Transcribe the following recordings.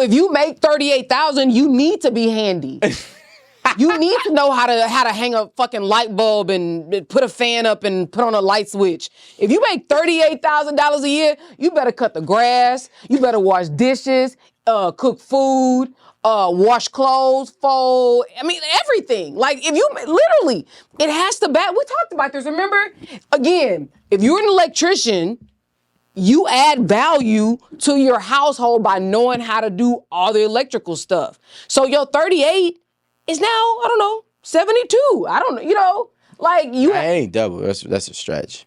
if you make $38,000, you need to be handy. You need to know how to hang a fucking light bulb and put a fan up and put on a light switch. If you make $38,000 a year, you better cut the grass. You better wash dishes, cook food, wash clothes, fold. I mean, everything. Like, if you literally, it has to back. We talked about this. Remember? Again, if you're an electrician, you add value to your household by knowing how to do all the electrical stuff. So your 38 is now, I don't know, 72. I don't know, you know, like you. I ain't double. That's a stretch.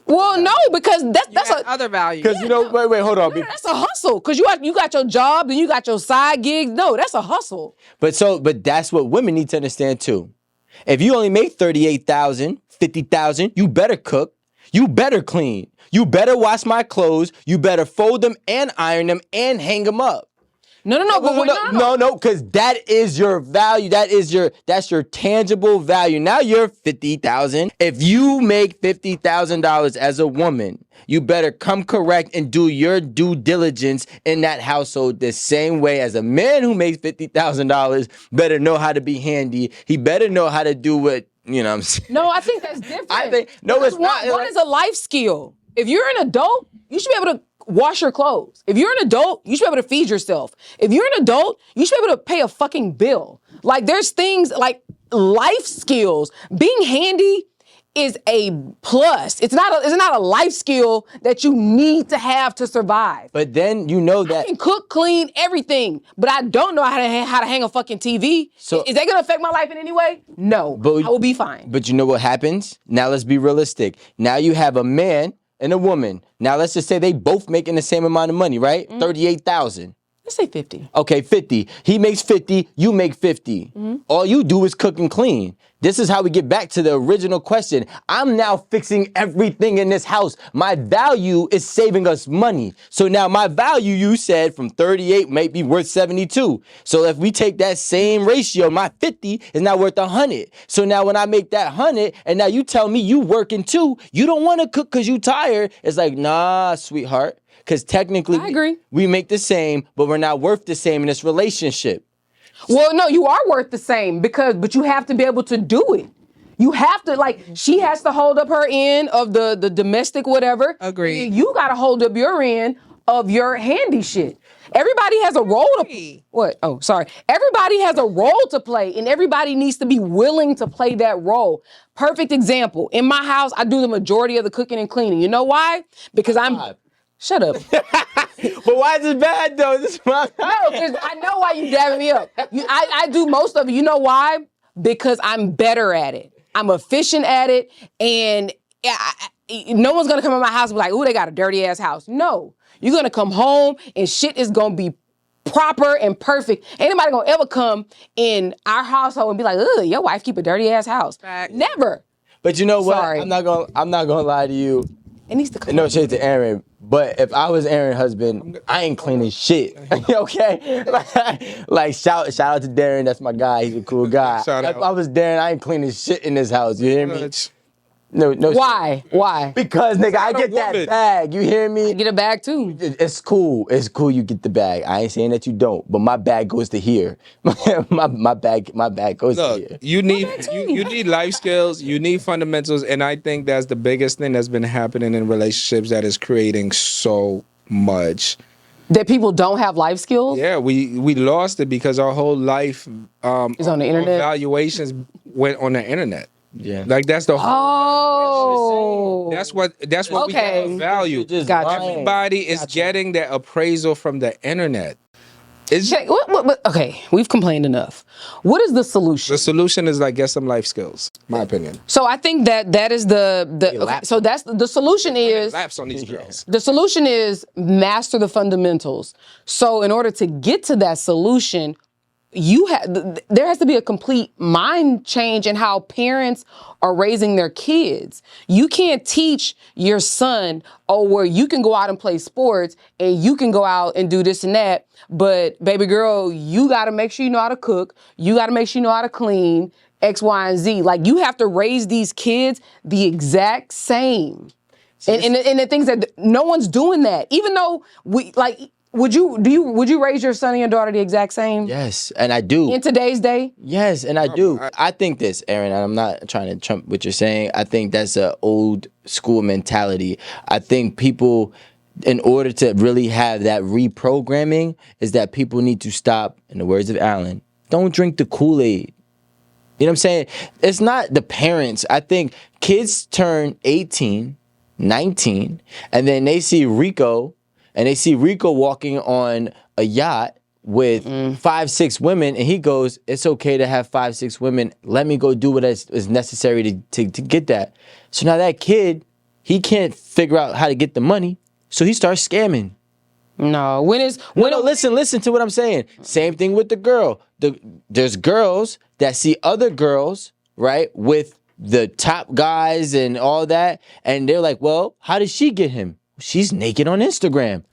Well, no, because that's a other value. Because wait, hold on. Yeah, that's a hustle. Because you got your job and you got your side gigs. No, that's a hustle. But that's what women need to understand too. If you only make 38,000, 50,000, you better cook. You better clean. You better wash my clothes. You better fold them and iron them and hang them up. No, Because that is your value. That's your tangible value. Now you're 50,000. If you make $50,000 as a woman, you better come correct and do your due diligence in that household the same way as a man who makes $50,000 better know how to be handy. He better know how to do what, you know what I'm saying? No, I think that's different. It's not. One is a life skill. If you're an adult, you should be able to wash your clothes. If you're an adult, you should be able to feed yourself. If you're an adult, you should be able to pay a fucking bill. Like, there's things like life skills. Being handy is a plus. It's not a life skill that you need to have to survive. But then you know that I can cook, clean, everything, but I don't know how to hang a fucking TV. So is that gonna affect my life in any way? No, but I will be fine. But you know what happens? Now let's be realistic. Now you have a man and a woman. Now let's just say they both making the same amount of money, right? 38,000. Let's say 50. Okay, 50. He makes 50, you make 50. All you do is cook and clean. This is how we get back to the original question. I'm now fixing everything in this house. My value is saving us money. So now my value, you said, from 38 might be worth 72. So if we take that same ratio, my 50 is now worth 100. So now when I make that 100, and now you tell me you working too, you don't want to cook because you tired. It's like, nah, sweetheart. Because technically, I agree. We make the same, but we're not worth the same in this relationship. Well, no, you are worth the same but you have to be able to do it. You have to, like, she has to hold up her end of the domestic whatever. Agreed. You got to hold up your end of your handy shit. Everybody has a role to what? Oh, sorry. Everybody has a role to play, and everybody needs to be willing to play that role. Perfect example. In my house, I do the majority of the cooking and cleaning. You know why? Because Shut up. But why is it bad, though? No, because I know why you dabbing me up. I do most of it. You know why? Because I'm better at it. I'm efficient at it, and no one's going to come in my house and be like, ooh, they got a dirty-ass house. No. You're going to come home, and shit is going to be proper and perfect. Ain't nobody going to ever come in our household and be like, ugh, your wife keep a dirty-ass house. Fact. Never. But you know what? Sorry. I'm not gonna lie to you. It needs to come. No shade to Aaron, but if I was Aaron's husband, I ain't cleaning shit. Okay? like shout out to Darren, that's my guy. He's a cool guy. If I was Darren, I ain't cleaning shit in this house. You hear me? No. Why? Why? Because, nigga, I get that bag. You hear me? I get a bag too. It's cool. It's cool you get the bag. I ain't saying that you don't, but my bag goes to here. my bag goes to here. You need life skills, you need fundamentals, and I think that's the biggest thing that's been happening in relationships that is creating so much. That people don't have life skills? Yeah, we lost it because our whole life is on the internet. Valuations went on the internet. Yeah, like that's the whole. That's what we have value. Gotcha. Everybody is getting their appraisal from the internet. Okay, we've complained enough. What is the solution? The solution is like get some life skills. My opinion. So I think that is so that's the solution is laps on these girls. The solution is master the fundamentals. So in order to get to that solution, there has to be a complete mind change in how parents are raising their kids. You can't teach your son, where you can go out and play sports and you can go out and do this and that, but baby girl, you got to make sure you know how to cook. You got to make sure you know how to clean X, Y, and Z. Like, you have to raise these kids the exact same. And the things that no one's doing that, even though would you raise your son and your daughter the exact same Yes, and I do. in today's day? Yes, and I do. I think this, Aaron, and I'm not trying to trump what you're saying. I think that's an old school mentality. I think people, in order to really have that reprogramming, is that people need to stop, in the words of Alan, don't drink the Kool-Aid. You know what I'm saying? It's not the parents. I think kids turn 18, 19, and then they see Rico, and they see Rico walking on a yacht with 5, 6 women, and he goes, it's okay to have 5, 6 women. Let me go do what is necessary to get that. So now that kid, he can't figure out how to get the money, so he starts scamming. No. Listen to what I'm saying. Same thing with the girl. There's girls that see other girls, right, with the top guys and all that, and they're like, well, how did she get him? She's naked on Instagram.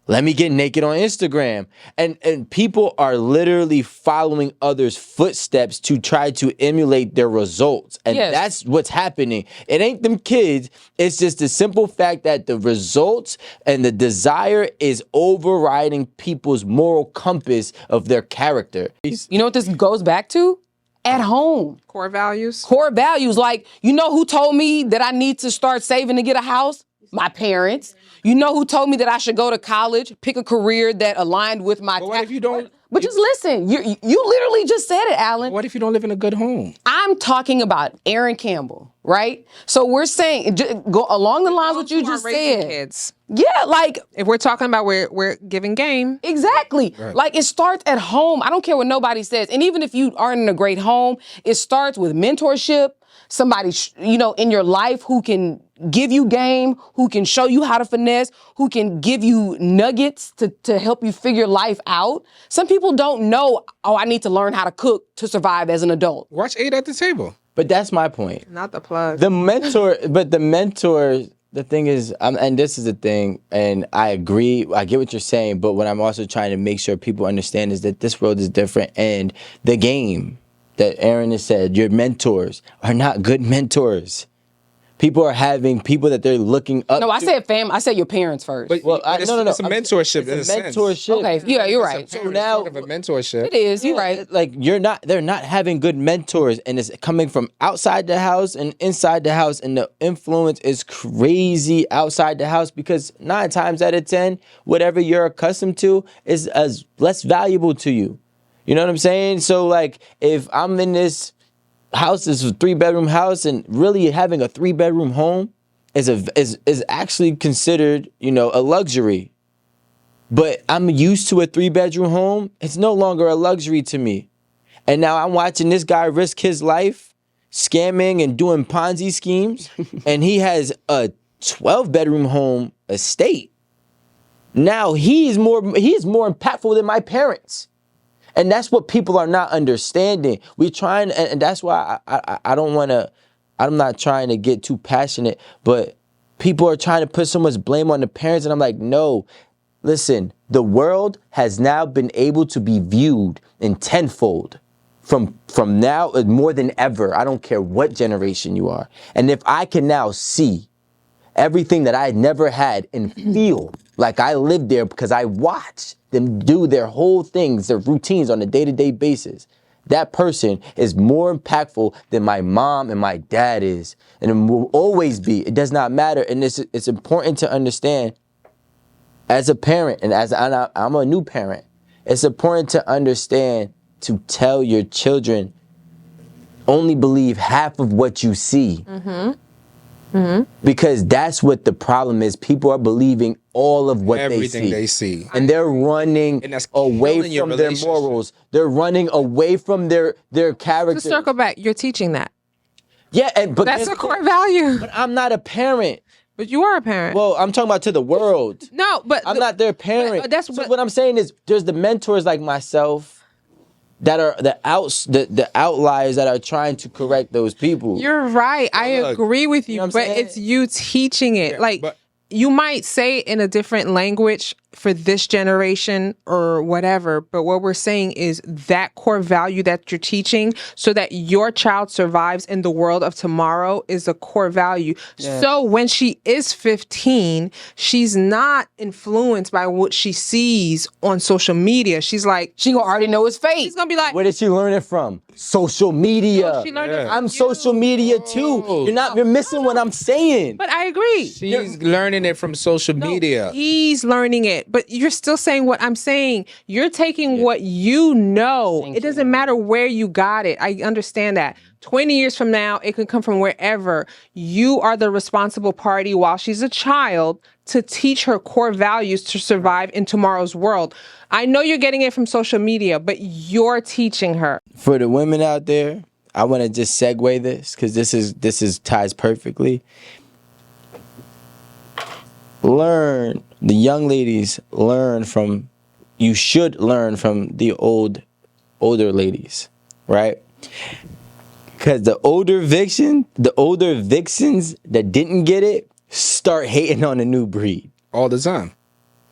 Let me get naked on Instagram. And people are literally following others' footsteps to try to emulate their results. And that's what's happening. It ain't them kids. It's just the simple fact that the results and the desire is overriding people's moral compass of their character. You know what this goes back to? At home. Core values. Core values. Like, you know who told me that I need to start saving to get a house? My parents. You know who told me that I should go to college, pick a career that aligned with my... But what if you don't... But just listen. You literally just said it, Alan. What if you don't live in a good home? I'm talking about Aaron Campbell, right? So we're saying, go along the lines of what you just said. Kids. Yeah, like... If we're talking about we're giving game. Exactly. Right. Like, it starts at home. I don't care what nobody says. And even if you aren't in a great home, it starts with mentorship, somebody, in your life who can give you game, who can show you how to finesse, who can give you nuggets to help you figure life out. Some people don't know, I need to learn how to cook to survive as an adult. Watch 8 at the table. But that's my point. Not the plug. The mentor, the thing is, and this is the thing, and I agree, I get what you're saying, but what I'm also trying to make sure people understand is that this world is different, and the game that Aaron has said, your mentors are not good mentors. People are having people that they're looking up to. No, I said I said your parents first. But, Well, but no. It's a mentorship in a sense. Mentorship. Okay, yeah, you're right. So now Sort of a mentorship. It is, you're right. like they're not having good mentors, and it's coming from outside the house and inside the house, and the influence is crazy outside the house because 9 times out of 10, whatever you're accustomed to is as less valuable to you. You know what I'm saying? So like if I'm in this house, this is a 3-bedroom house, and really having a 3-bedroom home is actually considered, a luxury. But I'm used to a 3-bedroom home. It's no longer a luxury to me. And now I'm watching this guy risk his life scamming and doing Ponzi schemes, and he has a 12-bedroom home estate. Now he is more impactful than my parents. And that's what people are not understanding. We're trying, and that's why I'm not trying to get too passionate, but people are trying to put so much blame on the parents, and I'm like, no, listen, the world has now been able to be viewed in tenfold from now more than ever. I don't care what generation you are. And if I can now see everything that I never had and feel like I lived there because I watched them do their whole things, their routines on a day-to-day basis, that person is more impactful than my mom and my dad is. And it will always be. It does not matter. And it's important to understand as a parent, and I'm a new parent, it's important to understand to tell your children, only believe half of what you see. Because that's what the problem is. People are believing all of what Everything they see. And they're running And that's away killing your from their relationship. morals. They're running away from their character. To circle back, you're teaching that. Yeah, but That's a core value. But I'm not a parent. But you are a parent. Well, I'm talking about to the world. No, but I'm not their parent. that's So what- what I'm saying is there's the mentors like myself that are the outliers that are trying to correct those people. You're right. I look, agree with you, know what I'm but saying? it's you teaching it. Yeah, like but- you might say it in a different language for this generation or whatever, but what we're saying is that core value that you're teaching so that your child survives in the world of tomorrow is a core value. So when she is 15, she's not influenced by what she sees on social media. She's like, She gonna already know his fate. she's gonna be like, Where did she learn it from? Social media. she learned it from I'm you. social media too. You're missing what I'm saying. But I agree. She's learning it from social media. He's learning it, but you're still saying what I'm saying. You're taking what you know. It doesn't matter where you got it. I understand that. 20 years from now, it could come from wherever. You are the responsible party while she's a child to teach her core values to survive in tomorrow's world. I know you're getting it from social media, but you're teaching her. For the women out there, I want to just segue this because this is ties perfectly. Learn, the young ladies you should learn from the older ladies, right? Because the older vixens that didn't get it start hating on the new breed. All the time.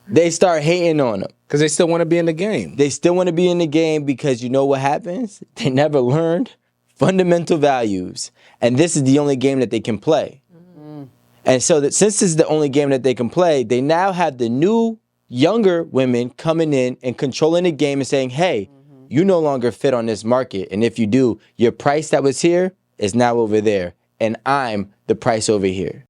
They start hating on them. Because they still want to be in the game. They still want to be in the game because you know what happens? They never learned fundamental values. And this is the only game that they can play. And so that since this is the only game that they can play, they now have the new, younger women coming in and controlling the game and saying, hey, you no longer fit on this market. And if you do, your price that was here is now over there. And I'm the price over here.